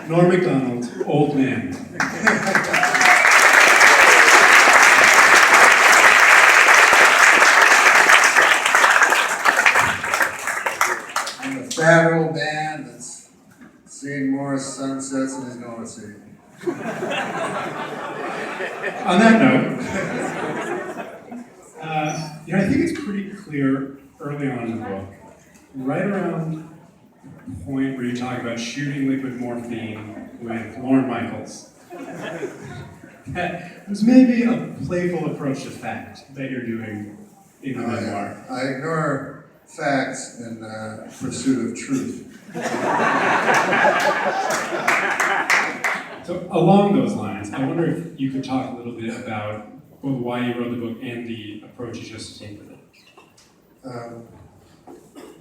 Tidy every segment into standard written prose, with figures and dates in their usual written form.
Norm Macdonald, old man. I'm a fat old man that's seen more sunsets than he's going to see. On that note, I think it's pretty clear early on in the book, right around the point where you talk about shooting liquid morphine with Lorne Michaels, that there's maybe a playful approach to fact that you're doing in the memoir. I ignore facts in pursuit of truth. So along those lines, I wonder if you could talk a little bit about both why you wrote the book and the approach you chose to take with it.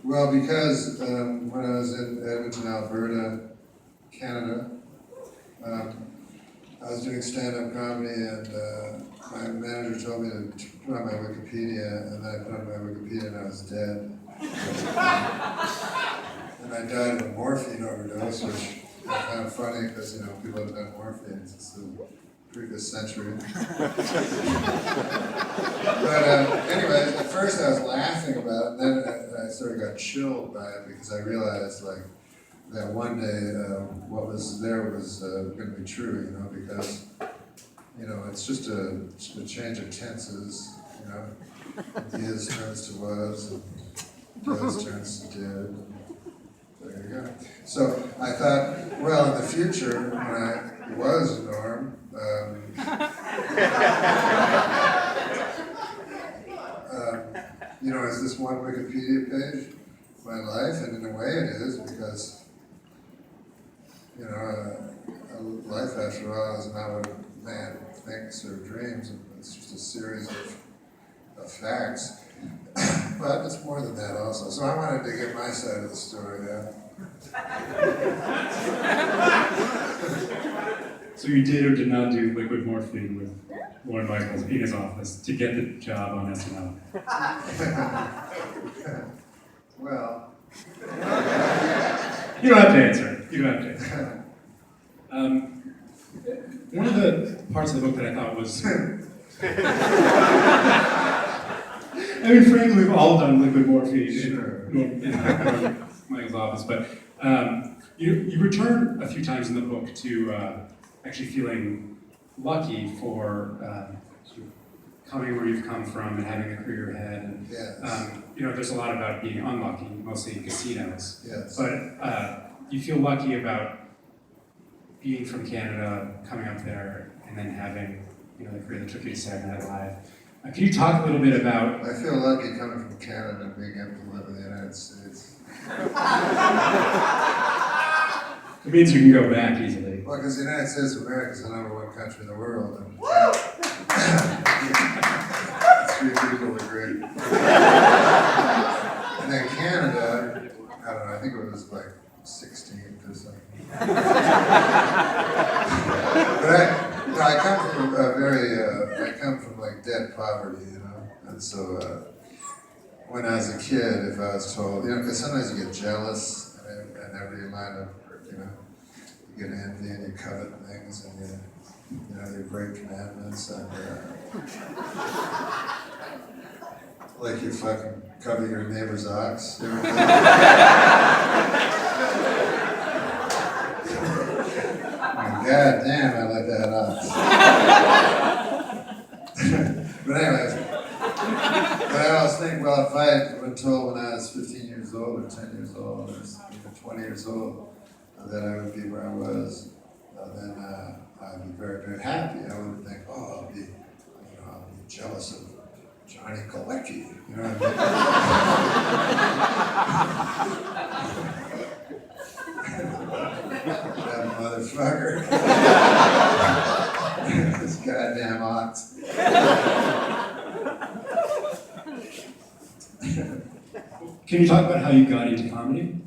Well, because when I was in Edmonton, Alberta, Canada, I was doing stand-up comedy, and my manager told me to put on my Wikipedia, and then I put on my Wikipedia and I was dead. And I died of a morphine overdose, which is kind of funny because, people have done morphine since the previous century. But anyways, at first I was laughing about it, and then I sort of got chilled by it because I realized, that one day what was there was going to be true, because, it's just a change of tenses, is turns to was, and does turns to did. There you go. So I thought, well, in the future, when I was Norm, is this one Wikipedia page my life? And in a way it is, because, a life after all is not what a man thinks or dreams. It's just a series of facts. But it's more than that also. So I wanted to get my side of the story out. So you did or did not do liquid morphine with Lorne Michaels in his office to get the job on SNL? Well... You don't have to answer. You don't have to answer. One of the parts of the book that I thought was... frankly, we've all done liquid morphine in Michael's office, but you return a few times in the book to actually feeling lucky for sort of coming where you've come from and having a career ahead. And, yes. There's a lot about being unlucky, mostly in casinos. Yes. But you feel lucky about being from Canada, coming up there, and then having the career that took you to Saturday Night Live. Can you talk a little bit about... I feel lucky coming from Canada and being able to live in the United States. It means you can go back easily. Well, because the United States of America is the #1 country in the world, and three people agree. And then Canada, I don't know, I think it was like 16th or something. But I come from I come from dead poverty, and so when I was a kid, if I was told, because sometimes you get jealous, and every line of, you get envy and you covet things, and you break commandments, and you fucking covet your neighbor's ox. God damn, I like that ox. But anyways, I always think, well, if I had been told when I was 15 years old, or 10 years old, or even 20 years old, that I would be where I was, then I'd be very, very happy. I wouldn't think, oh, I'll be jealous of Johnny Galecki. You know what I mean? That motherfucker. This goddamn ox. Can you talk about how you got into comedy?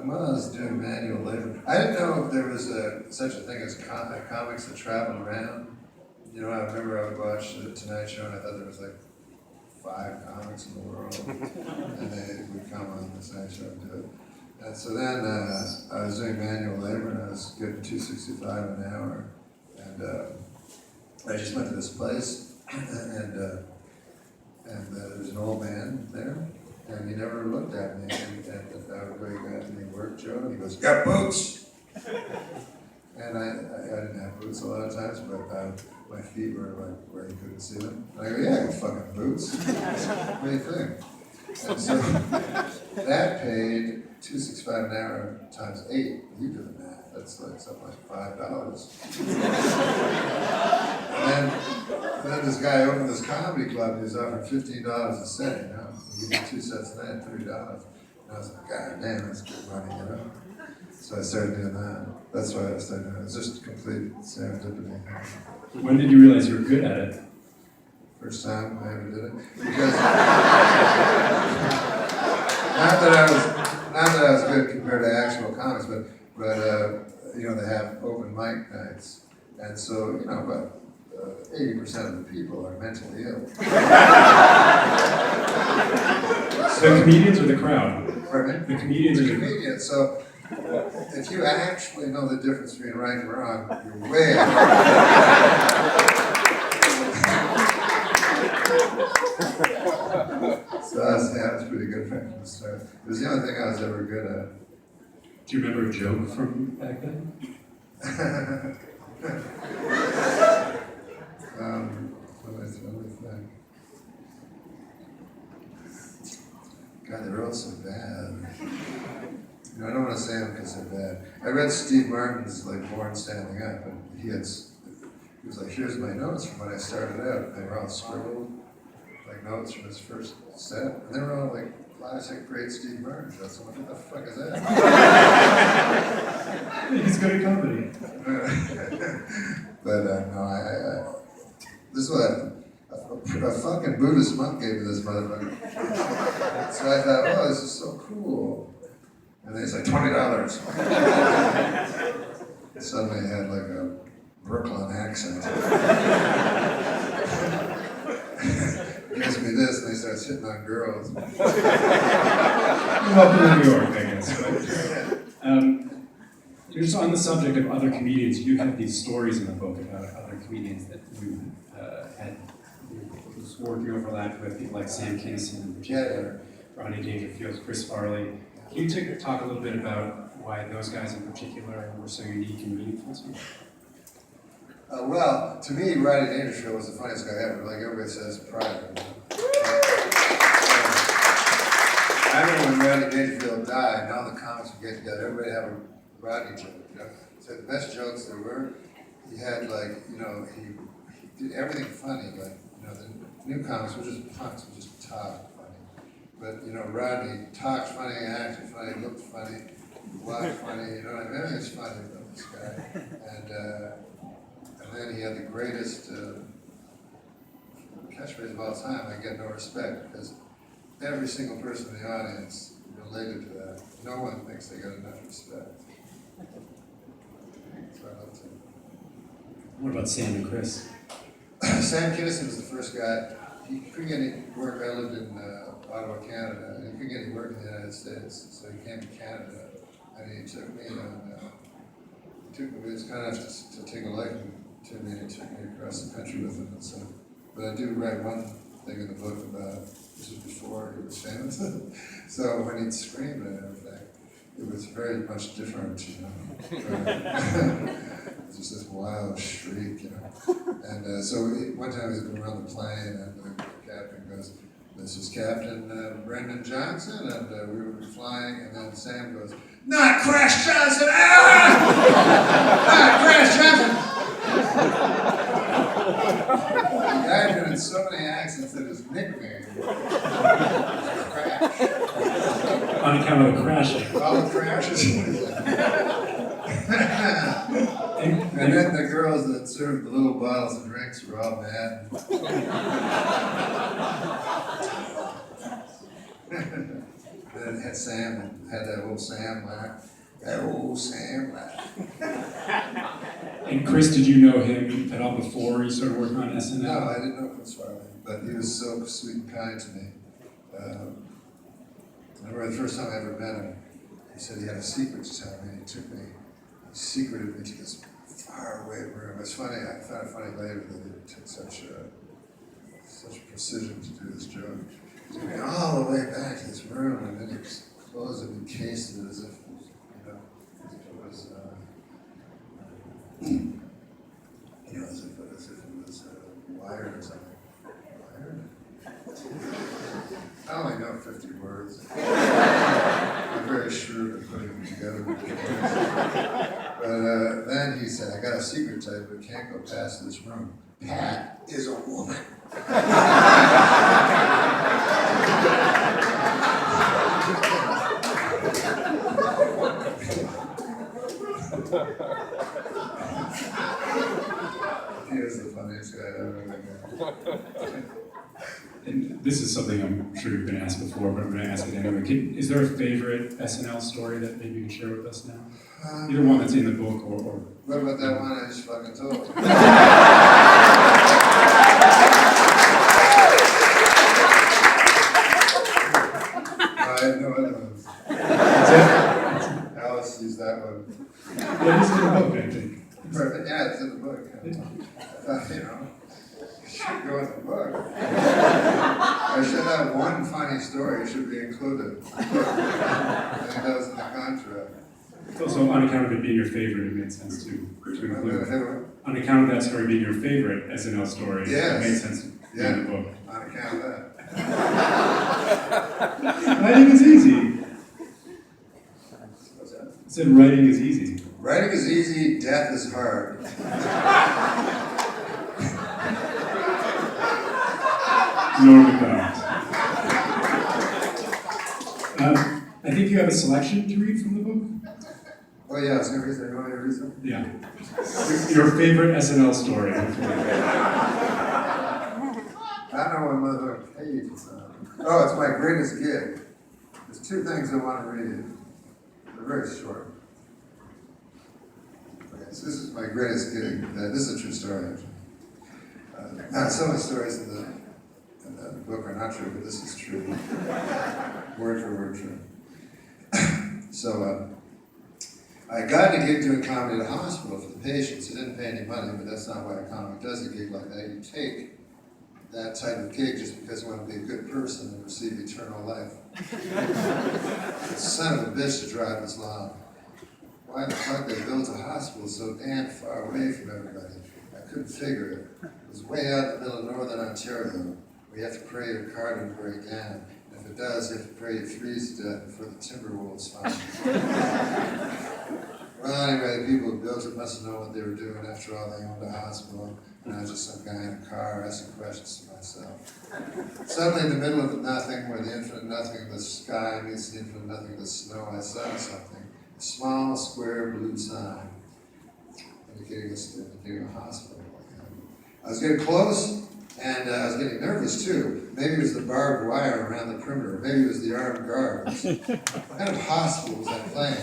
Well, I was doing manual labor. I didn't know if there was such a thing as comics that travel around. I remember I would watch the Tonight Show and I thought there was 5 comics in the world, and they would come on the Tonight Show and do it. And so then I was doing manual labor and I was getting $2.65 an hour. And I just went to this place and there was an old man there and he never looked at me. And I would go, "You got any work, Joe?" And he goes, "Got boots!" And I didn't have boots a lot of times, but my feet were like where he couldn't see them. And I go, "Yeah, I got fucking boots. What do you think?" And so that paid $2.65 an hour times 8. You do the math. That's like something like $5. and then this guy opened this comedy club and he was offering $15 a set, you know. He gave me 2 sets of that, $3. And I was like, God damn, that's good money, you know. So I started doing that. That's why I started doing it. It was just complete serendipity. When did you realize you were good at it? First time I ever did it. Because not that I was good compared to actual comics, but you know, they have open mic nights, and so you know about 80% of the people are mentally ill. The comedians or the crowd? Pardon me? The comedians or the comedians. So if you actually know the difference between right and wrong, you're way out. So that was pretty good from the start. It was the only thing I was ever good at. Do you remember a joke from back then? What was the other thing? God, they were all so bad. You know, I don't want to say them because they're bad. I read Steve Martin's like Born Standing Up, and he was like, "Here's my notes from when I started out." They were all scribbled, like notes from his first set, and they were all like classic, great Steve Martin jokes. I'm like, what the fuck is that? He's good at comedy. But no, this is what a fucking Buddhist monk gave me this motherfucker. So I thought, oh, this is so cool. And they said $20. Suddenly I had like a Brooklyn accent. He gives me this, and they start hitting on girls. Welcome to New York, I guess. Right? Just on the subject of other comedians, you have these stories in the book about other comedians that you had working overlapped with, people like Sam Kinison in particular, Rodney Dangerfield, Chris Farley. Can you talk a little bit about why those guys in particular were so unique and meaningful to you? Well, to me, Rodney Dangerfield was the funniest guy ever. Like everybody says, private. I remember when Rodney Dangerfield died, and all the comics would get together. Everybody had a Rodney joke, you know. So the best jokes there were, he had like, you know, he did everything funny. Like, you know, the new comics were just punks, would just talk funny. But you know, Rodney talked funny, acted funny, looked funny, walked funny. You know, what I mean? Everything's funny about this guy. And then he had the greatest catchphrase of all time, "I get no respect," because every single person in the audience related to that. No one thinks they get enough respect. So I love to. What about Sam and Chris? Sam Kinison was the first guy. He couldn't get any work. I lived in Ottawa, Canada, and he couldn't get any work in the United States, so he came to Canada, and he took me on. He was kind enough to take a liking to me and took me across the country with him. And so, but I do write one thing in the book about, this was before he was famous, so when he'd scream and everything, it was very much different, you know. It was just this wild shriek, you know. And so one time he was going around the plane, and the captain goes, "This is Captain Brendan Johnson," and we were flying, and then Sam goes, "Not Crash Johnson! Not Crash Johnson!" The guy did it in so many accents that his nickname was Crash. On account of the crashing. All the crashes. And then the girls that served the little bottles of drinks were all mad. Then had Sam, had that old Sam laugh. That old Sam laugh. And Chris, did you know him at all before you started working on SNL? No, I didn't know Chris Farley, but he was so sweet and kind to me. I remember the first time I ever met him, he said he had a secret to tell me, and he secreted me to this faraway room. It's funny, I found it funny later that it took such precision to do this joke. He took me all the way back to this room, and then he closed it and cased it as if it was, as if it was wired or something. Wired? I only know 50 words. I'm very shrewd at putting them together. But then he said, I got a secret type, but can't go past this room. Pat is a woman. He is the funniest guy I've ever met. And this is something I'm sure you've been asked before, but I'm going to ask it anyway. Is there a favorite SNL story that maybe you can share with us now? Either one that's in the book or... What about that one I just fucking told? I have no other ones. That's it? Alice used that one. Yeah, it's in the book, I think. Perfect. Yeah, it's in the book. I thought, it should go in the book. I should have one funny story should be included. I think that was in the contract. So on account of it being your favorite, it made sense to include. On account of that story being your favorite SNL story, yes. It made sense to be in the book. On account of that. Writing is easy. What's that? I said writing is easy. Writing is easy, death is hard. Norm Macdonald. I think you have a selection to read from the book. Oh yeah, I was going to read that. You want me to read some? Yeah. Your favorite SNL story. I don't know what mother page it's on. Oh, it's my greatest gig. There's two things I want to read. They're very short. Okay, so this is my greatest gig. This is a true story, actually. Some of the stories in the book are not true, but this is true. Word for word true. So, I got a gig doing comedy at a hospital for the patients. It didn't pay any money, but that's not why a comic does a gig like that. You take that type of gig just because you want to be a good person and receive eternal life. Son of a bitch to drive this long. Why the fuck they built a hospital so damn far away from everybody? I couldn't figure it. It was way out in the middle of northern Ontario, where you have to pray your car doesn't break down. And if it does, you have to pray it freezes to death before the timber wolves find it. Well, anyway, the people who built it must have known what they were doing. After all, they owned a hospital, and I was just some guy in a car asking questions to myself. Suddenly, in the middle of nothing, where the infinite nothing of the sky meets the infinite nothing of the snow, I saw something. A small, square, blue sign indicating a hospital. I was getting close, and I was getting nervous, too. Maybe it was the barbed wire around the perimeter. Maybe it was the armed guards. What kind of hospital was I playing?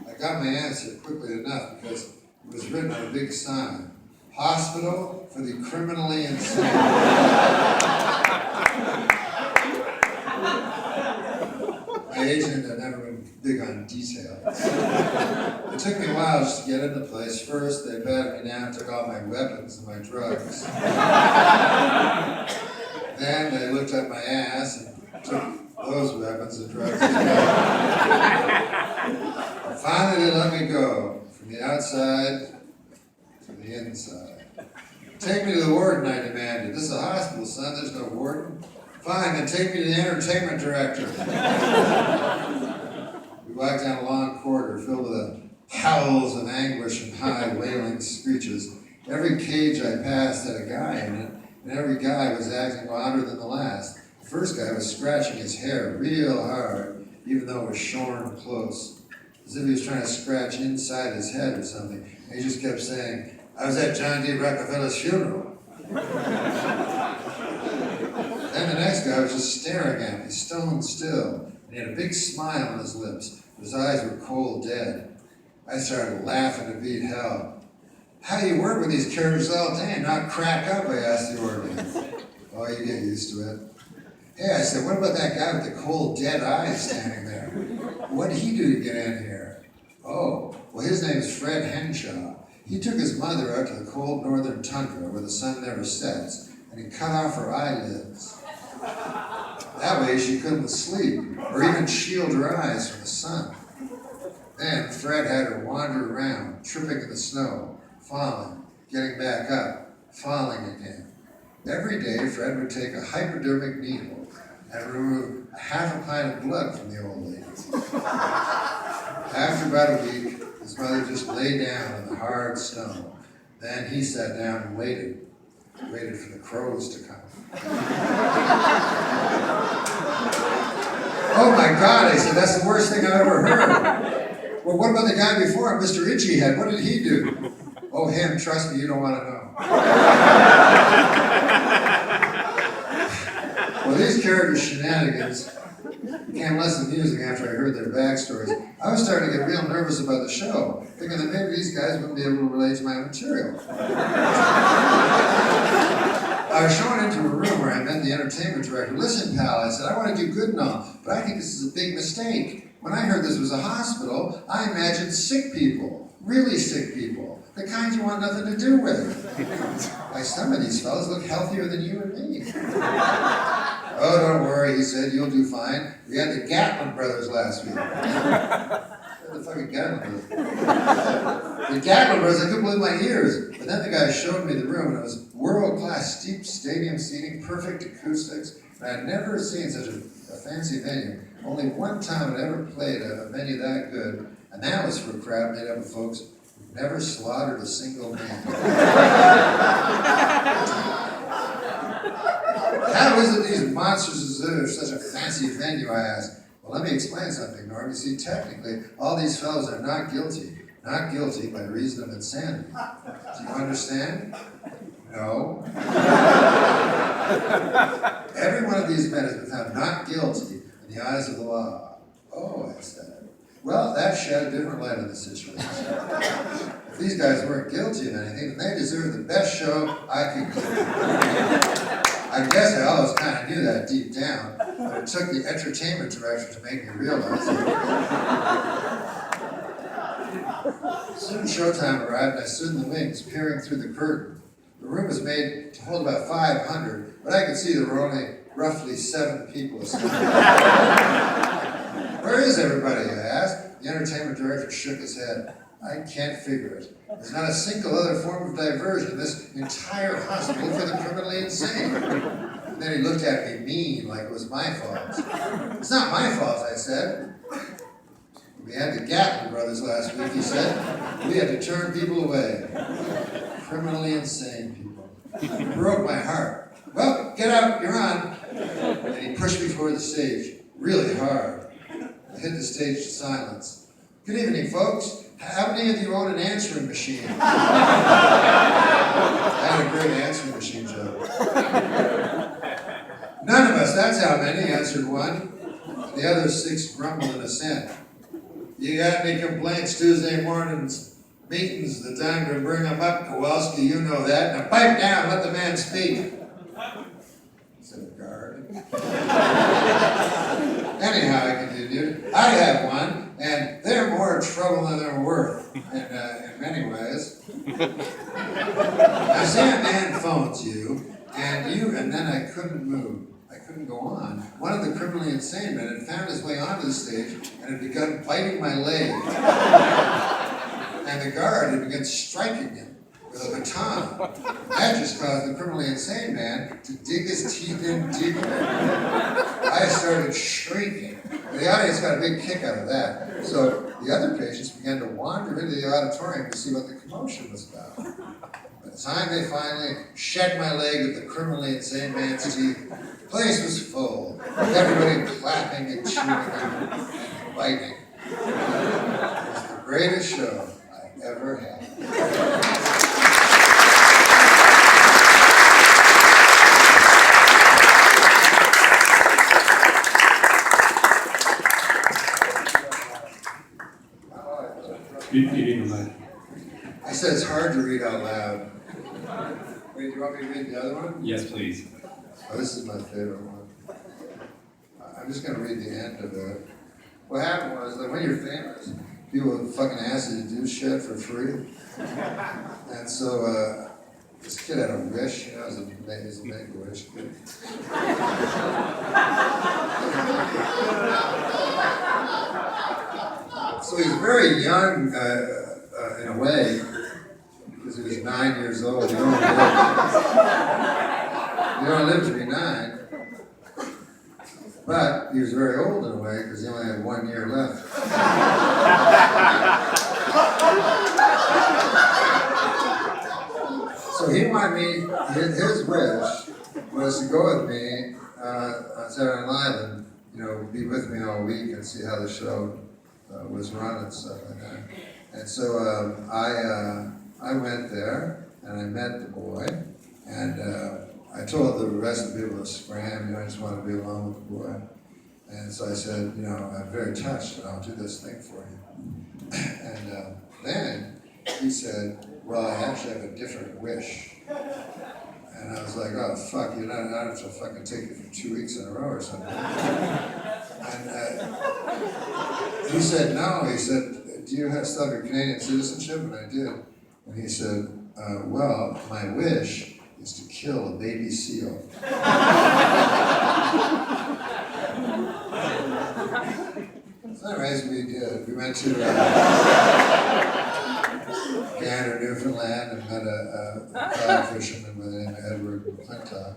I got my answer quickly enough because it was written on a big sign. Hospital for the criminally insane. My agent had never been big on details. It took me a while just to get into the place. First, they patted me down, took all my weapons and my drugs. Then they looked at my ass and took those weapons and drugs as well. Finally, they let me go from the outside to the inside. Take me to the warden, I demanded. This is a hospital, son. There's no warden. Fine, then take me to the entertainment director. We walked down a long corridor filled with howls of anguish and high wailing screeches. Every cage I passed had a guy in it, and every guy was acting louder than the last. The first guy was scratching his hair real hard, even though it was shorn close, as if he was trying to scratch inside his head or something. And he just kept saying, I was at John D. Rockefeller's funeral. Then the next guy was just staring at me, stone still, and he had a big smile on his lips. His eyes were cold dead. I started laughing to beat hell. How do you work with these characters all day and not crack up, I asked the orderly. Oh, you get used to it. Hey, I said, what about that guy with the cold, dead eyes standing there? What did he do to get in here? Oh, well, his name is Fred Henshaw. He took his mother out to the cold northern tundra where the sun never sets, and he cut off her eyelids. That way she couldn't sleep, or even shield her eyes from the sun. Then Fred had her wander around, tripping in the snow, falling, getting back up, falling again. Every day, Fred would take a hypodermic needle and remove half a pint of blood from the old lady. After about a week, his mother just lay down in the hard snow. Then he sat down and waited for the crows to come. Oh my God, I said, that's the worst thing I've ever heard. Well, what about the guy before him, Mr. Itchy Head? What did he do? Oh, him, trust me, you don't want to know. Well, these character shenanigans became less amusing after I heard their backstories. I was starting to get real nervous about the show, thinking that maybe these guys wouldn't be able to relate to my material. I was shown into a room where I met the entertainment director. Listen, pal, I said, I want to do good and all, but I think this is a big mistake. When I heard this was a hospital, I imagined sick people, really sick people, the kinds you want nothing to do with. Why, some of these fellas look healthier than you and me. Oh, don't worry, he said, you'll do fine. We had the Gatlin brothers last week. What the fucking Gatlin brothers? The Gatlin brothers, I couldn't believe my ears. But then the guy showed me the room, and it was world-class steep stadium seating, perfect acoustics. And I'd never seen such a fancy venue. Only one time I'd ever played a venue that good, and that was for a crowd made up of folks who never slaughtered a single man. How is it these monsters deserve such a fancy venue, I asked. Well, let me explain something, Norm. You see, technically, all these fellows are not guilty. Not guilty by reason of insanity. Do you understand? No. Every one of these men has been found not guilty in the eyes of the law. Oh, I said. Well, that shed a different light on the situation. If these guys weren't guilty of anything, then they deserve the best show I could give. I guess I always kind of knew that deep down, but it took the entertainment director to make me realize it. Soon showtime arrived, and I stood in the wings, peering through the curtain. The room was made to hold about 500, but I could see there were only roughly 7 people asleep. Where is everybody, I asked. The entertainment director shook his head. I can't figure it. There's not a single other form of diversion in this entire hospital for the criminally insane. And then he looked at me mean, like it was my fault. It's not my fault, I said. We had the Gatlin brothers last week, he said. We had to turn people away. Criminally insane people. It broke my heart. Well, get out, you're on. And he pushed me toward the stage, really hard. I hit the stage to silence. Good evening, folks. How many of you own an answering machine? I had a great answering machine joke. None of us, that's how many, answered one. The other 6 grumbled in assent. You got any complaints Tuesday mornings, meetings, the time to bring them up, Kowalski, you know that. Now pipe down, let the man speak. Said a guard. Anyhow, I continued, I have one, and they're more trouble than they're worth, in many ways. Now say a man phones you, and then I couldn't move. I couldn't go on. One of the criminally insane men had found his way onto the stage and had begun biting my leg. And the guard had begun striking him with a baton. That just caused the criminally insane man to dig his teeth in deeper. I started shrieking. The audience got a big kick out of that. So the other patients began to wander into the auditorium to see what the commotion was about. By the time they finally shed my leg with the criminally insane man's teeth, the place was full, with everybody clapping and cheering and biting. It was the greatest show I ever had. I said it's hard to read out loud. Wait, do you want me to read the other one? Yes, please. Oh, this is my favorite one. I'm just going to read the end of it. what happened was that when you're famous, people would fucking ask you to do shit for free. And so this kid had a wish, you know, he's a make-a-wish kid. So he was very young in a way, because he was 9 years old. You don't live to be 9. But he was very old in a way, because he only had 1 year left. So he wanted me, his wish was to go with me on Saturday Night Live and, you know, be with me all week and see how the show was run and stuff like that. And so I went there and I met the boy, and I told the rest of the people to scram, you know, I just want to be alone with the boy. And so I said, you know, I'm very touched and I'll do this thing for you. And then he said, well, I actually have a different wish. And I was like, oh, fuck, you're not, I don't have to fucking take it for 2 weeks in a row or something. And he said, no. He said, do you have still have your Canadian citizenship? And I did. And he said, well, my wish is to kill a baby seal. So anyways, we did. We went to Gander, Newfoundland, and met a cod fisherman by the name of Edward McClintock.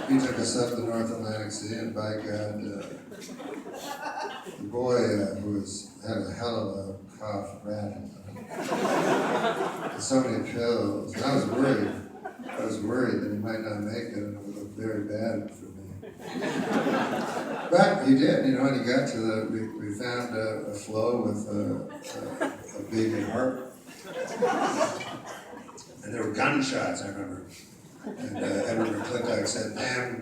He took us up the North Atlantic Sea, and by God, the boy who had a hell of a cough rat in him. So many pills. And I was worried that he might not make it, and it would look very bad for me. But he did, you know, and he got to we found a floe with a baby harp. And there were gunshots, I remember. And Edward McClintock said, damn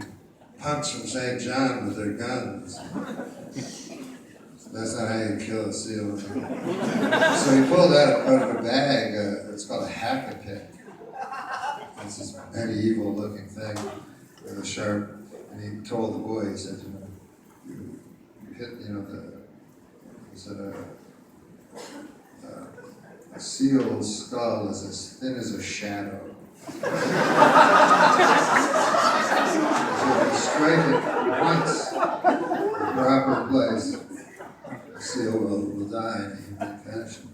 punks from St. John with their guns. That's not how you kill a seal. So he pulled out of a bag, it's called a hack-a-pick. It's this medieval looking thing with a sharp, and he told the boy, he said, you know, you hit, you know, he said, a seal's skull is as thin as a shadow. So if you strike it once, in the proper place, the seal will die in human fashion.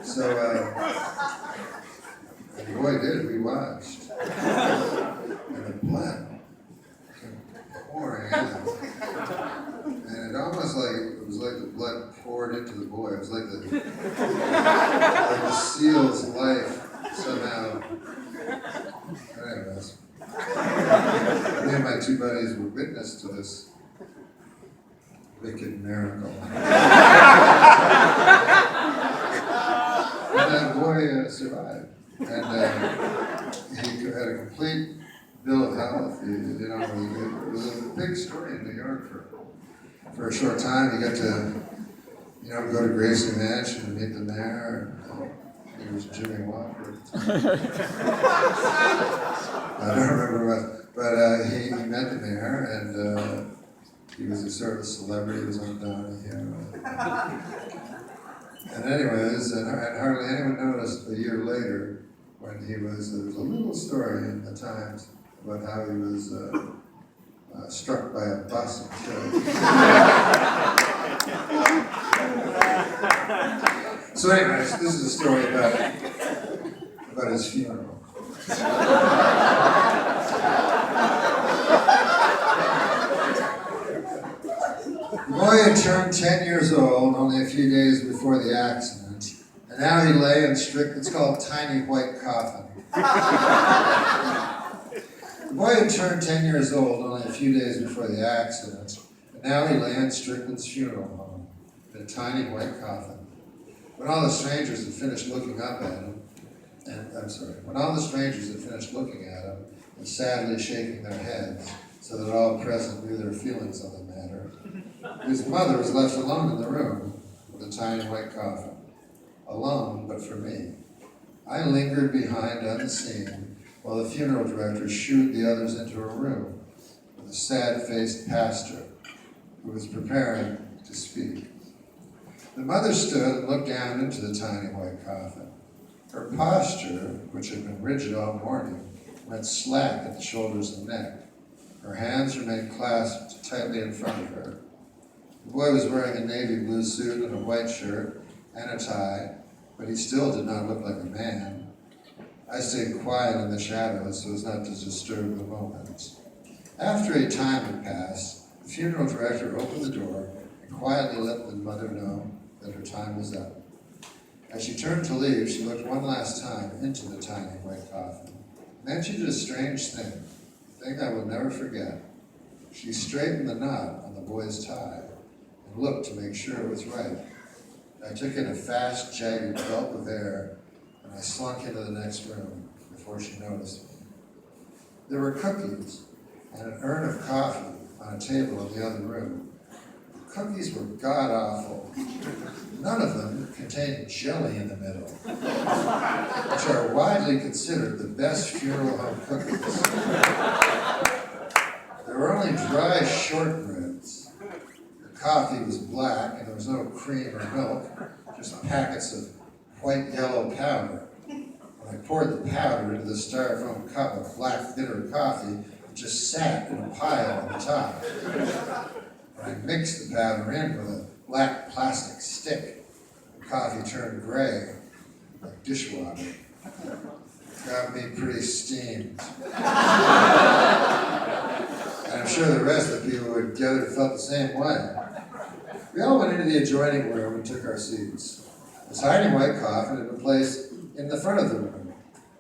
So, and the boy did it, we watched. And the blood came pouring out. And it almost like, it was like the blood poured into the boy. It was like the seal's life somehow. Anyways, me and my two buddies were witness to this wicked miracle. And that boy survived. And he had a complete bill of health. You know, it was a big story in New York for a short time. He got to, you know, go to Gracie Mansion and meet the mayor. It was Jimmy Walker at the time. I don't remember what, but he met the mayor, and he was a sort of celebrity. He was on Donahue. And anyways, and hardly anyone noticed a year later when there was a little story in the Times about how he was struck by a bus and killed. So anyways, this is a story about his funeral. The boy had turned 10 years old only a few days before the accident, and now he lay in it's called tiny white coffin. The boy had turned 10 years old only a few days before the accident, and now he lay in Strickland's funeral home in a tiny white coffin. When all the strangers had finished looking up at him, when all the strangers had finished looking at him and sadly shaking their heads so that all present knew their feelings on the matter, his mother was left alone in the room with a tiny white coffin. Alone, but for me. I lingered behind unseen while the funeral director shooed the others into a room with a sad-faced pastor who was preparing to speak. The mother stood and looked down into the tiny white coffin. Her posture, which had been rigid all morning, went slack at the shoulders and neck. Her hands remained clasped tightly in front of her. The boy was wearing a navy blue suit and a white shirt and a tie, but he still did not look like a man. I stayed quiet in the shadows so as not to disturb the moment. After a time had passed, the funeral director opened the door and quietly let the mother know that her time was up. As she turned to leave, she looked one last time into the tiny white coffin. And then she did a strange thing, a thing I will never forget. She straightened the knot on the boy's tie and looked to make sure it was right. I took in a fast, jagged gulp of air, and I slunk into the next room before she noticed me. There were cookies and an urn of coffee on a table in the other room. The cookies were god-awful. None of them contained jelly in the middle, which are widely considered the best funeral home cookies. There were only dry shortbreads. The coffee was black and there was no cream or milk, just packets of white-yellow powder. When I poured the powder into the styrofoam cup of black bitter coffee, it just sat in a pile on the top. When I mixed the powder in with a black plastic stick, the coffee turned gray, like dishwater. It got me pretty steamed. And I'm sure the rest of the people who had gathered felt the same way. We all went into the adjoining room and took our seats. The tiny white coffin had been placed in the front of the room.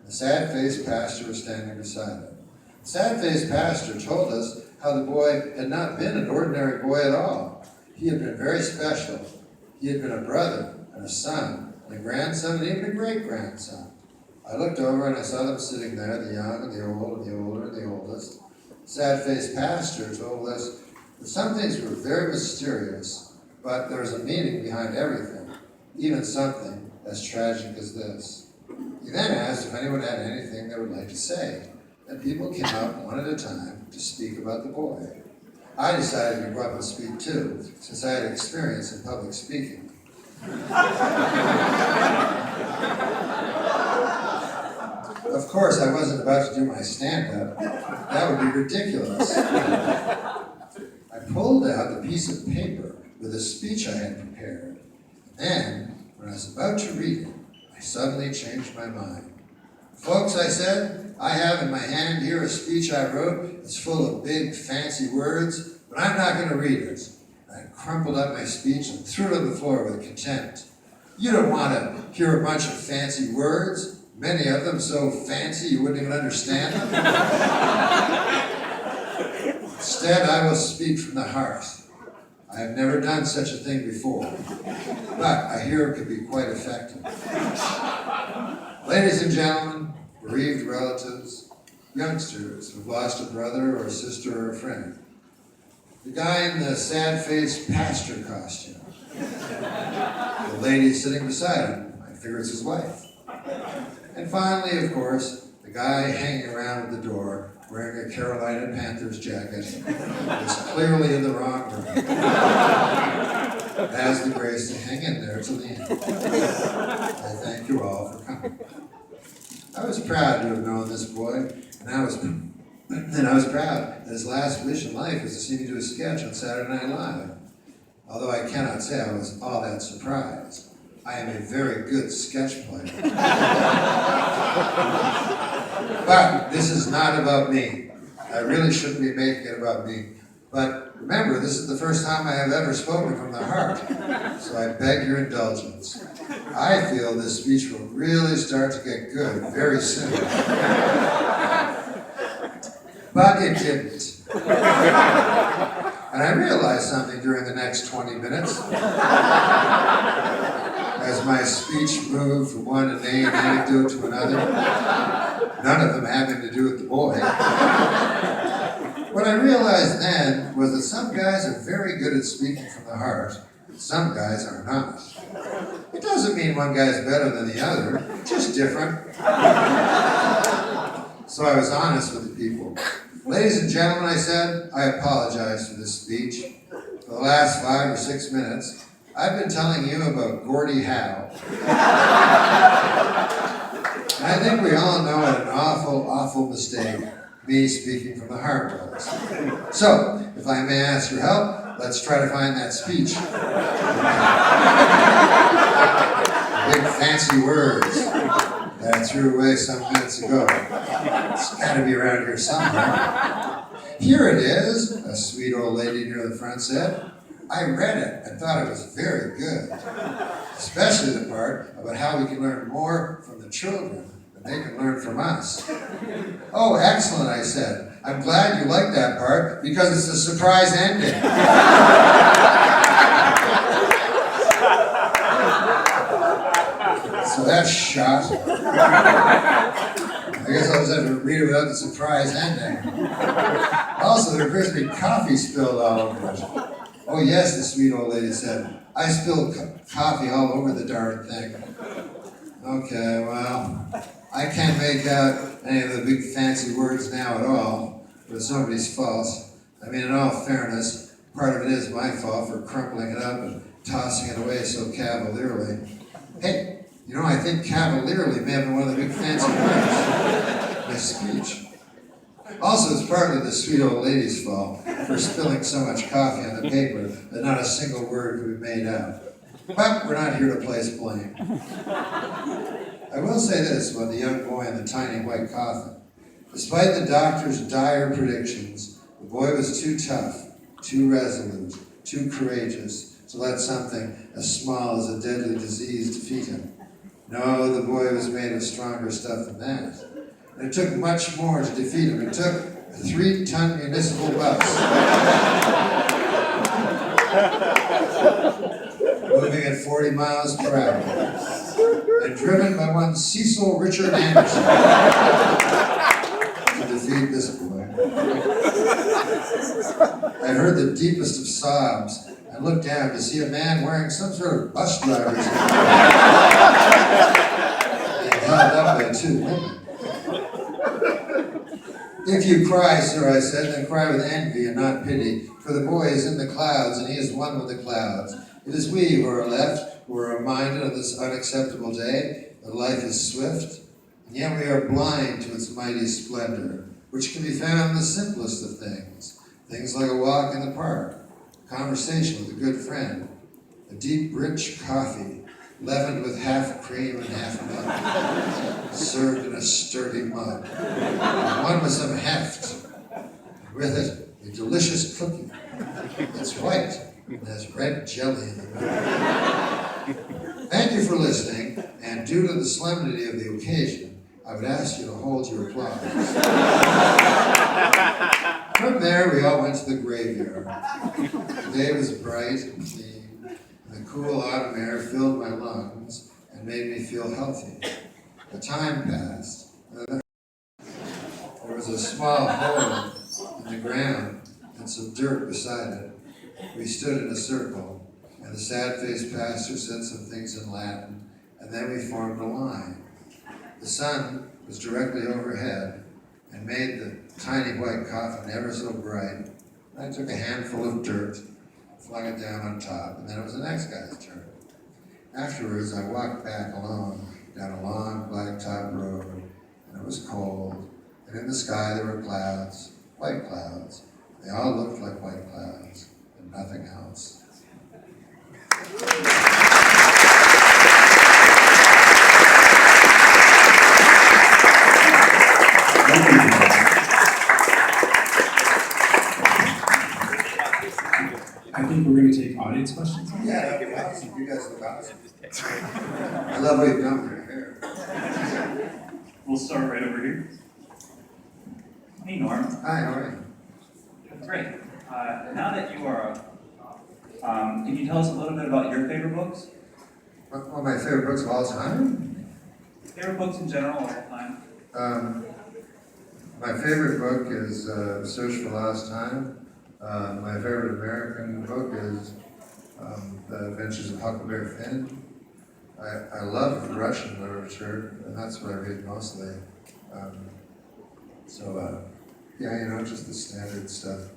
The sad-faced pastor was standing beside it. The sad-faced pastor told us how the boy had not been an ordinary boy at all. He had been very special. He had been a brother and a son, and a grandson, and even a great-grandson. I looked over and I saw them sitting there, the young and the old and the older and the oldest. The sad-faced pastor told us that some things were very mysterious, but there was a meaning behind everything, even something as tragic as this. He then asked if anyone had anything they would like to say, and people came up one at a time to speak about the boy. I decided to go up and speak too, since I had experience in public speaking. Of course, I wasn't about to do my stand-up. That would be ridiculous. I pulled out the piece of paper with a speech I had prepared. Then, when I was about to read it, I suddenly changed my mind. Folks, I said, I have in my hand here a speech I wrote. It's full of big, fancy words, but I'm not going to read it. I crumpled up my speech and threw it on the floor with contempt. You don't want to hear a bunch of fancy words, many of them so fancy you wouldn't even understand them. Instead, I will speak from the heart. I have never done such a thing before, but I hear it could be quite effective. Ladies and gentlemen, bereaved relatives, youngsters who've lost a brother or a sister or a friend, the guy in the sad-faced pastor costume, the lady sitting beside him, I figure it's his wife, and finally, of course, the guy hanging around at the door wearing a Carolina Panthers jacket is clearly in the wrong room. Has the grace to hang in there till the end. I thank you all for coming. I was proud to have known this boy, and I was proud that his last wish in life was to see me do a sketch on Saturday Night Live. Although I cannot say I was all that surprised. I am a very good sketch player. But this is not about me. I really shouldn't be making it about me. But remember, this is the first time I have ever spoken from the heart. So I beg your indulgence. I feel this speech will really start to get good very soon. But it didn't. And I realized something during the next 20 minutes. As my speech moved from one inane anecdote to another, none of them having to do with the boy. What I realized then was that some guys are very good at speaking from the heart, and some guys are not. It doesn't mean one guy's better than the other, just different. So I was honest with the people. Ladies and gentlemen, I said, I apologize for this speech, for the last 5 or 6 minutes, I've been telling you about Gordie Howe. And I think we all know what an awful, awful mistake me speaking from the heart was. So, if I may ask your help, let's try to find that speech. Big fancy words that I threw away some minutes ago. It's got to be around here somewhere. Here it is, a sweet old lady near the front said. I read it and thought it was very good, especially the part about how we can learn more from the children than they can learn from us. Oh, excellent, I said. I'm glad you like that part because it's a surprise ending. So that's shot. I guess I'll just have to read it without the surprise ending. Also, there appears to be coffee spilled all over it. Oh yes, the sweet old lady said. I spilled coffee all over the darn thing. Okay, well, I can't make out any of the big fancy words now at all, but it's nobody's fault. I mean, in all fairness, part of it is my fault for crumpling it up and tossing it away so cavalierly. Hey, you know, I think cavalierly may have been one of the big fancy words in my speech. Also, it's partly the sweet old lady's fault for spilling so much coffee on the paper that not a single word could be made out. But we're not here to place blame. I will say this about the young boy in the tiny white coffin. Despite the doctor's dire predictions, the boy was too tough, too resolute, too courageous to let something as small as a deadly disease defeat him. No, the boy was made of stronger stuff than that. And it took much more to defeat him. It took a 3-ton municipal bus. Moving at 40 miles per hour. And driven by one Cecil Richard Anderson to defeat this boy. I heard the deepest of sobs and looked down to see a man wearing some sort of bus driver's hat. Being held up by 2 women. If you cry, sir, I said, then cry with envy and not pity, for the boy is in the clouds, and he is one with the clouds. It is we who are left, who are reminded of this unacceptable day, that life is swift, and yet we are blind to its mighty splendor, which can be found in the simplest of things. Things like a walk in the park, a conversation with a good friend, a deep, rich coffee, leavened with half cream and half milk, served in a sturdy mug, and one with some heft, and with it a delicious cookie. It's white and has red jelly in the middle. Thank you for listening, and due to the solemnity of the occasion, I would ask you to hold your applause. From there, we all went to the graveyard. The day was bright and clean. The cool autumn air filled my lungs and made me feel healthy. The time passed, and there was a small hole in the ground and some dirt beside it. We stood in a circle, and the sad-faced pastor said some things in Latin, and then we formed a line. The sun was directly overhead and made the tiny white coffin ever so bright. I took a handful of dirt, flung it down on top, and then it was the next guy's turn. Afterwards, I walked back alone down a long blacktop road, and it was cold, and in the sky there were clouds, white clouds. They all looked like white clouds, and nothing else. I think we're going to take audience questions. Yeah, that'd be awesome. You guys look awesome. I love what you've done with your hair. We'll start right over here. Hey, Norm. Hi, how are you? Great. Now that you are, can you tell us a little bit about your favorite books? One of my favorite books of all time? Favorite books in general, all time? My favorite book is Search for Lost Time. My favorite American book is The Adventures of Huckleberry Finn. I love Russian literature, and that's what I read mostly. Yeah, you know, just the standard stuff.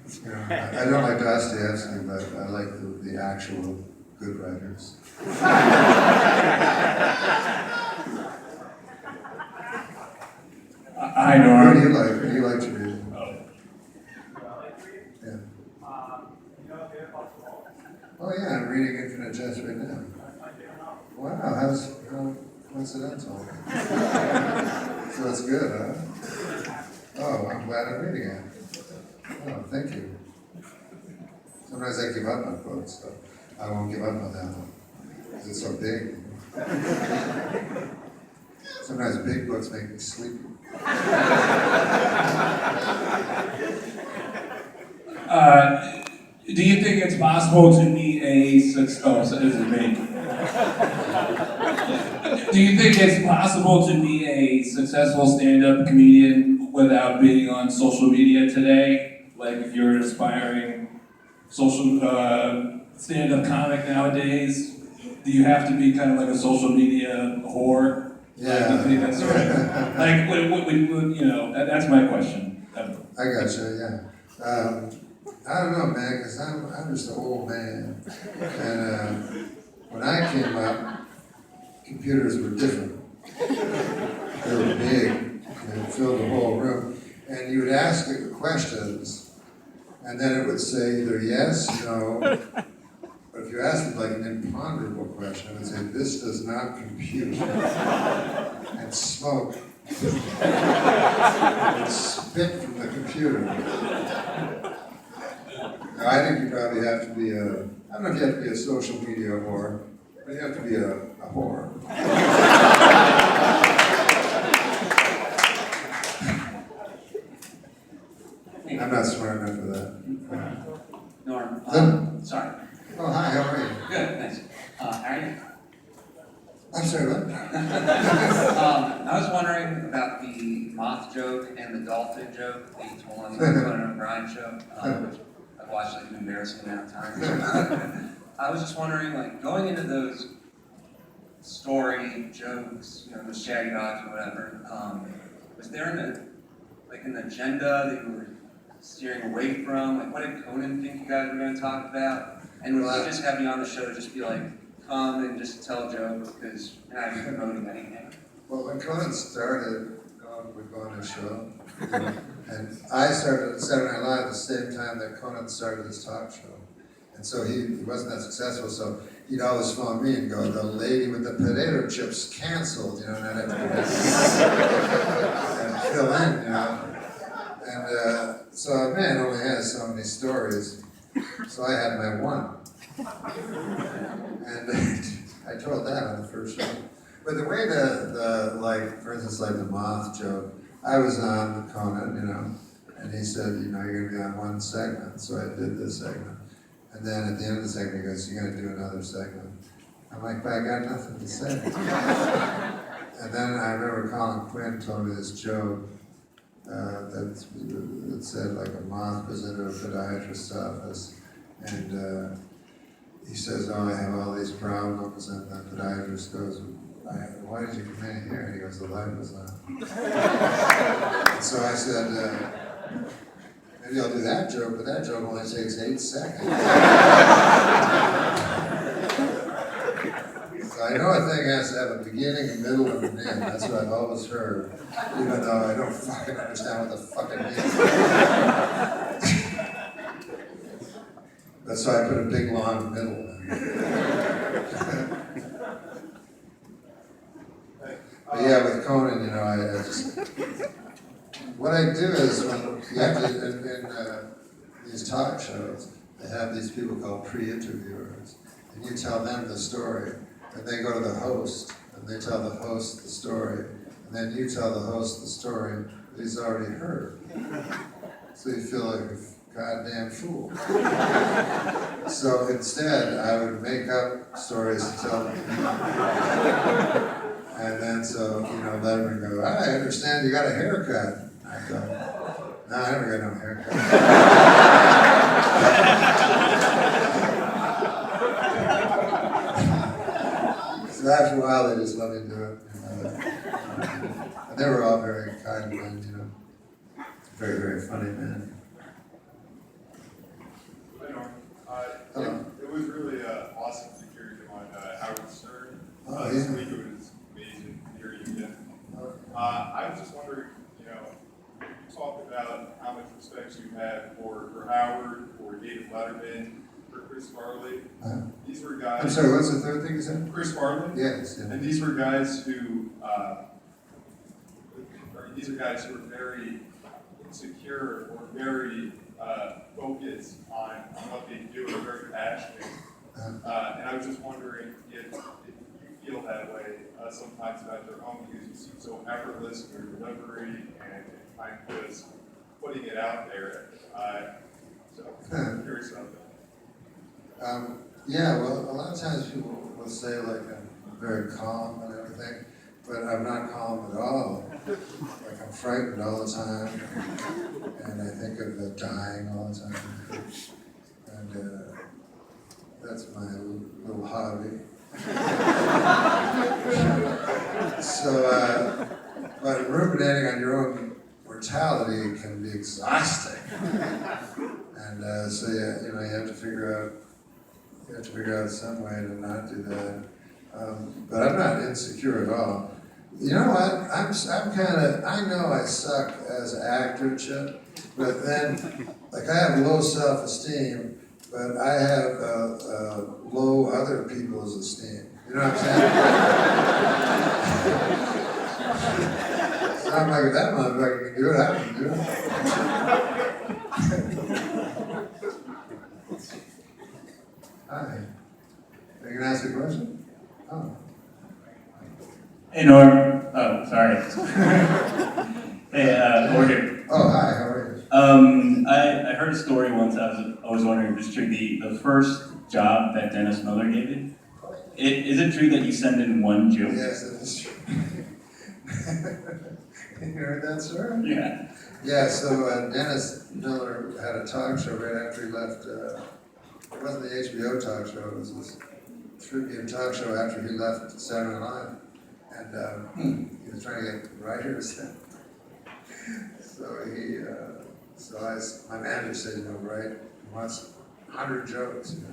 You know, I don't like Dostoevsky, but I like the actual good writers. I know. Who do you like? Who do you like to read? Yeah. Oh yeah, I'm reading Infinite Jest right now. Wow, how coincidental. So it's good, huh? Oh, I'm glad I'm reading it. Oh, thank you. Sometimes I give up on books, so I won't give up on that one, because it's so big. Sometimes big books make me sleepy. Do you think it's possible to be Do you think it's possible to be a successful stand-up comedian without being on social media today? Like if you're an aspiring social stand-up comic nowadays, do you have to be kind of like a social media whore? Yeah. Like, you think that's right? Like, you know, that's my question. I gotcha, yeah. I don't know, man, because I'm just an old man. And when I came up, computers were different. They were big, they filled the whole room. And you would ask it questions, and then it would say either yes, no. But if you asked it like an imponderable question, it would say, this does not compute. And smoke. And spit from the computer. Now, I think you probably have to be I don't know if you have to be a social media whore, but you have to be a whore. I'm not smart enough for that. Norm, sorry. Oh, hi, how are you? Good, thanks. How are you? I'm sorry, what? I was wondering about the moth joke and the dolphin joke that you told on the Conan O'Brien show, which I've watched like an embarrassing amount of times. I was just wondering, like, going into those story jokes, you know, the shaggy dogs or whatever, was there an agenda that you were steering away from? Like, what did Conan think you guys were going to talk about? And would he just have you on the show to just be like, come and just tell jokes because you're not even promoting anything? Well, when Conan started with going to show, and I started Saturday Night Live at the same time that Conan started his talk show. And so he wasn't that successful, so he'd always phone me and go, the lady with the potato chips canceled, you know, and I'd have to go back and fill in, you know. And so a man only has so many stories, so I had my one. And I told that on the first show. But the way like, for instance, like the moth joke, I was on Conan, you know, and he said, you know, you're gonna be on one segment, so I did this segment. And then at the end of the segment, he goes, you're gonna do another segment. I'm like, but I got nothing to say. And then I remember Colin Quinn told me this joke that said like a moth visited a podiatrist's office, and he says, oh, I have all these problems, and the podiatrist goes, why did you come in here? And he goes, the light was on. And so I said, maybe I'll do that joke, but that joke only takes 8 seconds. So I know a thing has to have a beginning, a middle, and an end. That's what I've always heard, even though I don't fucking understand what the fuck it means. That's so I put a big, long middle in. But yeah, with Conan, you know, I just... What I do is, when you have to, in these talk shows, they have these people called pre-interviewers, and you tell them the story, and they go to the host, and they tell the host the story, and then you tell the host the story that he's already heard. So you feel like a goddamn fool. So instead, I would make up stories to tell them. And then so, you know, Letterman go, I understand you got a haircut. I go, no, I never got no haircut. So after a while, they just let me do it. And they were all very kind men, you know. Very, very funny men. awesome to hear you on Howard Stern. Oh, This yeah. week it was amazing to hear you again. Oh. I was just wondering, you talk about how much respect you had for Howard, for David Letterman, for Chris Farley. These were guys. I'm sorry, what's the third thing you said? Chris Farley. Yes. Yeah. And these were guys who were very insecure or very focused on what they do and very passionate. And I was just wondering if you feel that way sometimes about your own, because you seem so effortless in your delivery and kind of just putting it out there. So I'm curious about that. Yeah, well, a lot of times people will say like I'm very calm and everything, but I'm not calm at all. Like I'm frightened all the time, and I think of dying all the time. And that's my little hobby. So, but ruminating on your own mortality can be exhausting. And so yeah, you have to figure out some way to not do that. But I'm not insecure at all. You know what? I know I suck as an actor, Chip, but then, like I have low self-esteem, but I have low other people's esteem. You know what I'm saying? So I'm like, if that motherfucker can do it, I can do it. Hi. Are you gonna ask a question? Oh. Hey Norm. Oh, sorry. Hey, Morgan. Oh, hi. How are you? I heard a story once. I was wondering if it's true. The first job that Dennis Miller gave you. Is it true that you send in one joke? Yes, it is true. You heard that, sir? Yeah. Yeah. So Dennis Miller had a talk show right after he left. It wasn't the HBO talk show. It was this tribute talk show after he left Saturday Night Live. And he was trying to get writers in. So my manager said, write, he wants 100 jokes for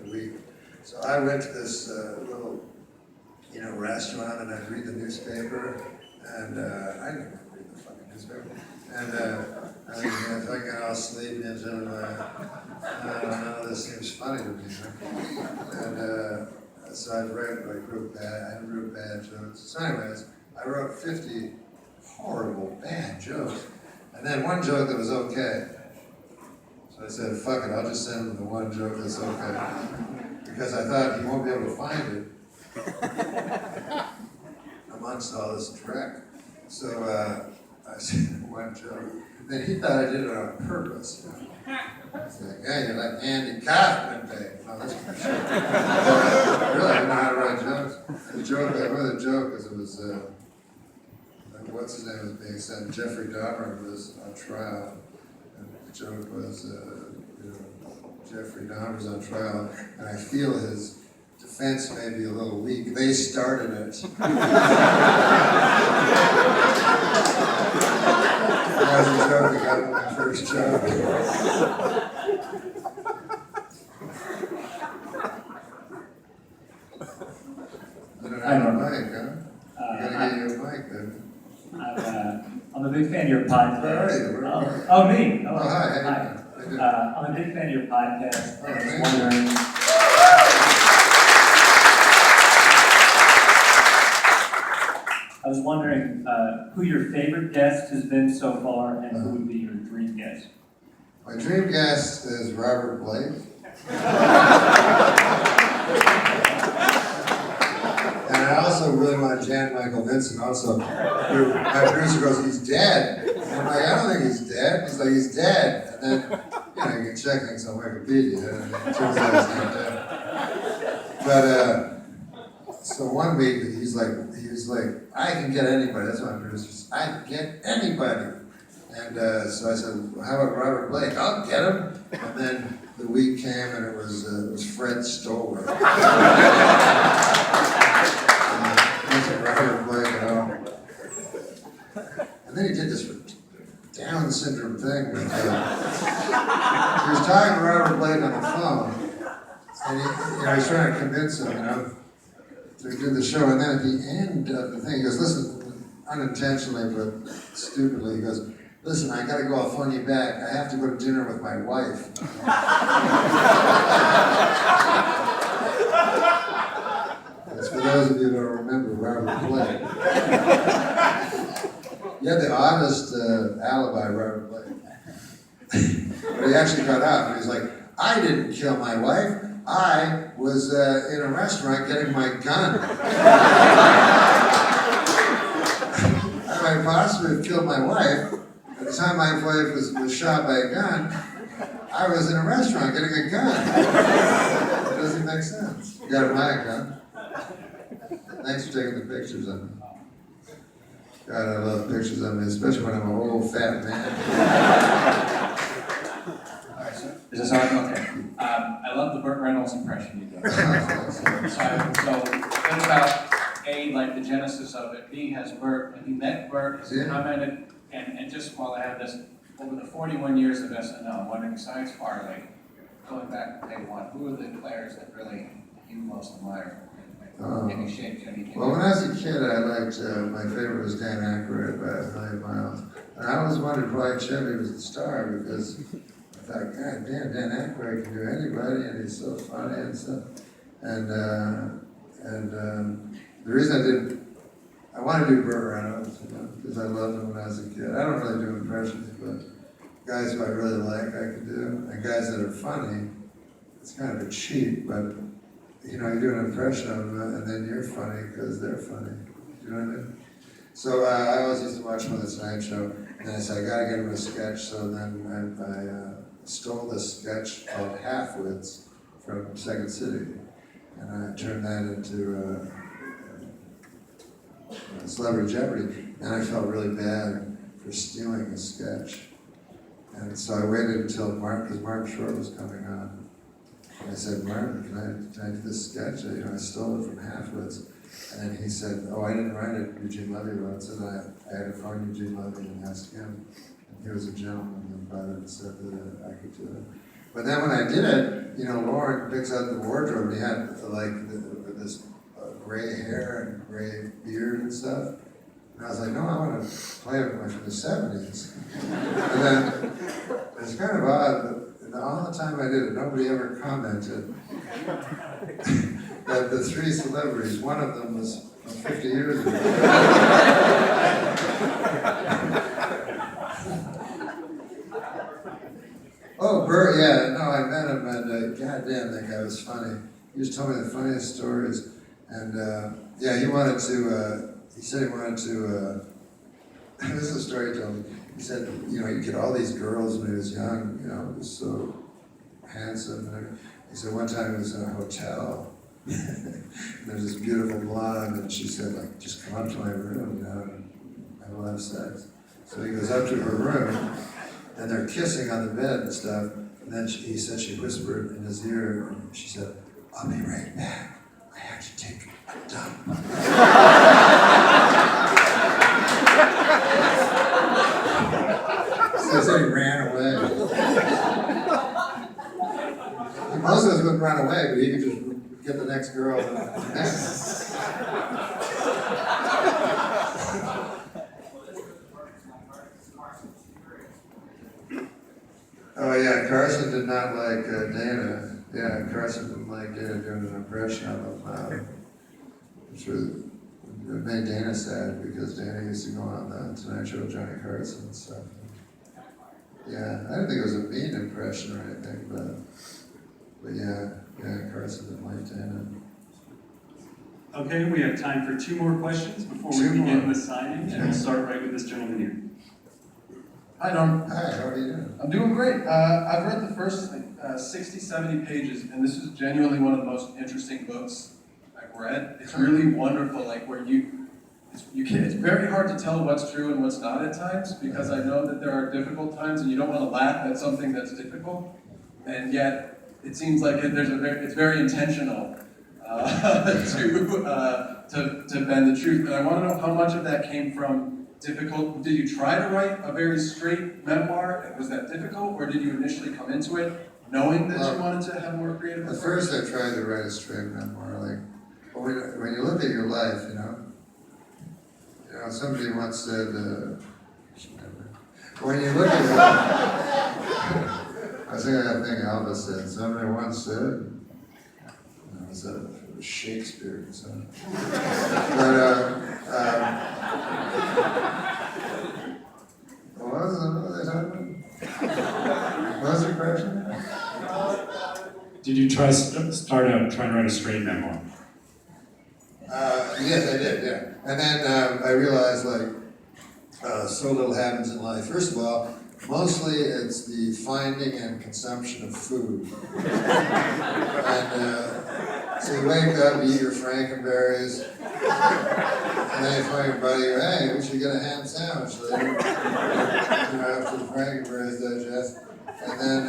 the week. So I went to this little, restaurant, and I'd read the newspaper, and I didn't read the fucking newspaper. And I was fucking all sleepy and something like, I don't know, this seems funny to me. And so I wrote bad jokes. So anyways, I wrote 50 horrible, bad jokes. And then one joke that was okay. So I said, fuck it, I'll just send him the one joke that's okay. Because I thought he won't be able to find it amongst all this dreck. So I said one joke. Then he thought I did it on purpose. He's like, hey, you're like Andy Kaufman, babe. No, that's for sure. Really, I didn't know how to write jokes. The joke is it was, what's his name was being sent. Jeffrey Dahmer was on trial. And the joke was, Jeffrey Dahmer's on trial, and I feel his defense may be a little weak. They started it. That was a joke that got me my first joke. I don't have a mic, huh? I gotta get you a mic, then. I'm a big fan of your podcast. Where are you? Oh, me. Oh, hi. How you doing? I'm a big fan of your podcast. Oh, I was thank wondering. Who your favorite guest has been so far, and who would be your dream guest? My dream guest is Robert Blake. And I also really want Jan Michael Vincent also. My producer goes, he's dead. And I'm like, I don't think he's dead. He's like, he's dead. And then, you can check things on Wikipedia, and it turns out he's not dead. But, so one week, he was like, I can get anybody. That's what my producer says. I can get anybody. And so I said, well, how about Robert Blake? I'll get him. And then the week came, and it was Fred Stoller. Robert Blake, and then he did this Down syndrome thing. He was talking to Robert Blake on the phone, And he's trying to convince him, to do the show. And then at the end of the thing, he goes, listen, unintentionally but stupidly, he goes, listen, I gotta go, I'll phone you back. I have to go to dinner with my wife. That's for those of you who don't remember Robert Blake. He had the oddest alibi, Robert Blake. But he actually got out and he's like, I didn't kill my wife. I was in a restaurant getting my gun. I might possibly have killed my wife. At the time my wife was shot by a gun, I was in a restaurant getting a gun. It doesn't make sense. You gotta buy a gun. Thanks for taking the pictures of me. God, I love pictures of me, especially when I'm an old fat man. Is this on? Okay. I love the Burt Reynolds impression you did. So think about A, like the genesis of it. B, has Burt, and he met Burt, has commented, and just while I have this, over the 41 years of SNL, I'm wondering, besides Farley, going back to day one, who are the players that really you most admire? Any shape, anything? Well, when I was a kid, I liked, my favorite was Dan Aykroyd by a million miles. And I always wondered why Chevy was the star, because I thought, God damn, Dan Aykroyd can do anybody, and he's so funny and stuff. And the reason I wanted to do Burt Reynolds, because I loved him when I was a kid. I don't really do impressions, but guys who I really like, I can do. And guys that are funny, it's kind of a cheat, but you do an impression of them, and then you're funny because they're funny. You know what I mean? So I always used to watch him on the Tonight Show, and I said, I gotta get him a sketch. So then I stole this sketch called Half-Wits from Second City, and I turned that into Celebrity Jeopardy, and I felt really bad for stealing a sketch. And so I waited until because Mark Short was coming on. And I said, Martin, can I do this sketch? I stole it from Half-Wits. And then he said, oh, I didn't write it, Eugene Levy wrote it. And I had to phone Eugene Levy and ask him. And he was a gentleman and by that said that I could do it. But then when I did it, Lauren picks out the wardrobe. And he had this gray hair and gray beard and stuff. And I was like, no, I want to play it from the 70s. And then it's kind of odd, but all the time I did it, nobody ever commented that the three celebrities, one of them was from 50 years ago. Oh, Burt, yeah, no, I met him, and goddamn, that guy was funny. He just told me the funniest stories, and yeah, he wanted to, he said he wanted to, this is a story he told me. He said, he'd get all these girls when he was young, he was so handsome. And he said one time he was in a hotel, and there's this beautiful blonde, and she said, like, just come up to my room, and we'll have sex. So he goes up to her room, and they're kissing on the bed and stuff, and then he said she whispered in his ear, and she said, I'll be right back. I have to take a dump. So he ran away. Most of us would run away, but he could just get the next girl. Oh yeah, Carson did not like Dana. Yeah, Carson didn't like Dana doing an impression of him, which was, it made Dana sad because Dana used to go on the Tonight Show with Johnny Carson and stuff. Yeah, I didn't think it was a mean impression or anything, but yeah, Carson didn't like Dana. Okay, we have time for 2 more questions before we begin with signing, and we'll start right with this gentleman here. Hi, Norm. Hi, how are you doing? I'm doing great. I've read the first 60, 70 pages, and this is genuinely one of the most interesting books I've read. It's really wonderful, like where it's very hard to tell what's true and what's not at times, because I know that there are difficult times and you don't want to laugh at something that's difficult, and yet it seems like it's very intentional to bend the truth. And I want to know how much of that came from difficult. Did you try to write a very straight memoir? Was that difficult, or did you initially come into it knowing that you wanted to have more creative At approach? first, I tried to write a straight memoir, like, when you look at your life, somebody once said, when you look at your life, I think Elvis said, somebody once said, it was Shakespeare, so. But, what was they talking about? What was the question? Did you start out trying to write a straight memoir? Yes, I did, yeah. And then I realized, so little happens in life. First of all, mostly it's the finding and consumption of food. And so you wake up, you eat your Frankenberries, and then you find your buddy, hey, we should get a ham sandwich later, after the Frankenberries digest. And then,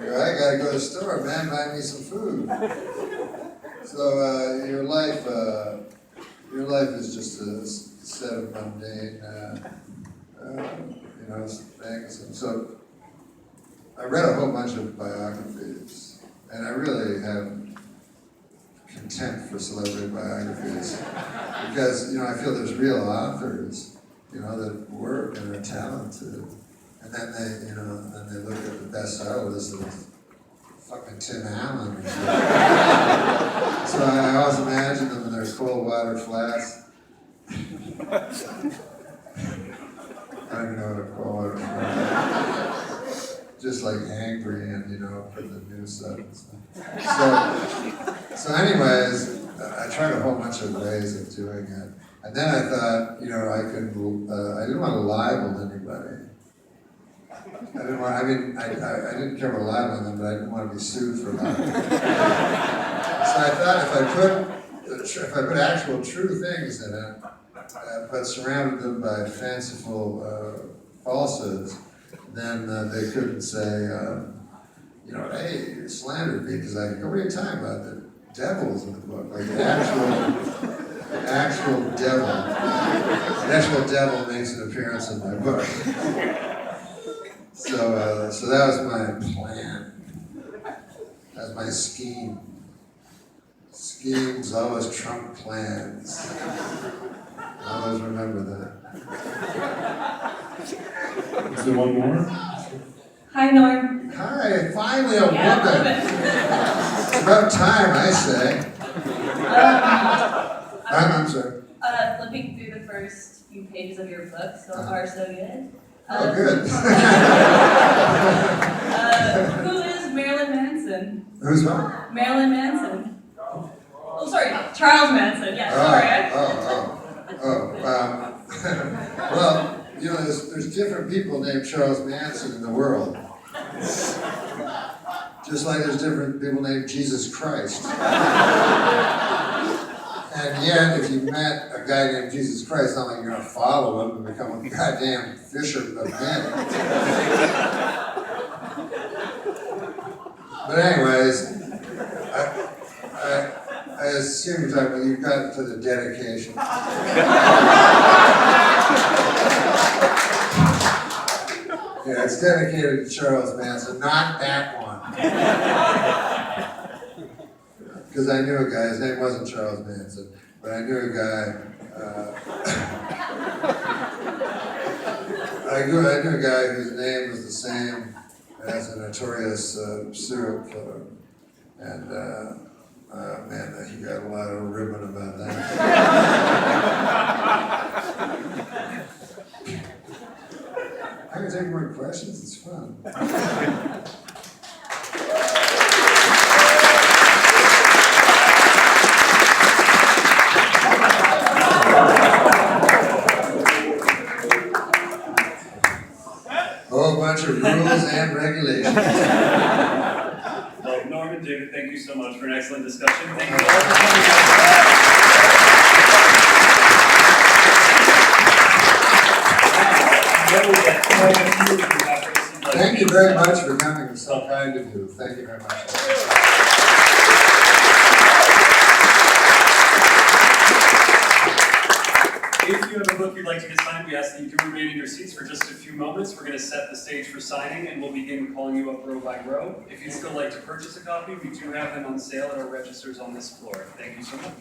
I gotta go to the store, man, buy me some food. So your life is just a set of mundane, things. And so I read a whole bunch of biographies, and I really have contempt for celebrity biographies because I feel there's real authors, that work and are talented, and then they look at the best artists and fucking Tim Allen or something. So I always imagine them in their cold water flats. I don't even know what a cold water flat is. Just like angry and, for the news stuff and stuff. So anyways, I tried a whole bunch of ways of doing it. And then I thought, I didn't want to libel anybody. I didn't care about libeling them, but I didn't want to be sued for libeling. So I thought if I put actual true things in it, but surrounded them by fanciful falsehoods, then they couldn't say, hey, you slandered me, because I go, what are you talking about? The devil's in the book, like the actual devil. The actual devil makes an appearance in my book. So that was my plan. That was my scheme. Schemes always trump plans. Always remember that. Is there one more? Hi, Norm. Hi, finally a Yeah, woman. It's about time, I say. I'm sorry. Flipping through the first few pages of your book, so far so good. Oh, good. Who is Marilyn Manson? Who's what? Marilyn Manson. Oh, sorry, Charles Manson. Yeah, sorry. Well, there's different people named Charles Manson in the world. Just like there's different people named Jesus Christ. And yet, if you met a guy named Jesus Christ, it's not like you're going to follow him and become a goddamn fisher of men. But anyways, I assume you're talking about you've gotten to the dedication. Yeah, it's dedicated to Charles Manson, not that one. Because I knew a guy, his name wasn't Charles Manson, but I knew a guy, I knew a guy whose name was the same as a notorious serial killer. And man, he got a lot of ribbon about that. I can take more questions, it's fun. A whole bunch of rules and regulations. Well, Norm and David, thank you so much for an excellent discussion. Thank you all for coming out. Thank you very much for coming. It was so kind of you. Thank you very much. If if you have a book you'd like to get signed, we ask that you do remain in your seats for just a few moments. We're going to set the stage for signing, and we'll begin calling you up row by row. If you'd still like to purchase a copy, we do have them on sale at our registers on this floor. Thank you so much.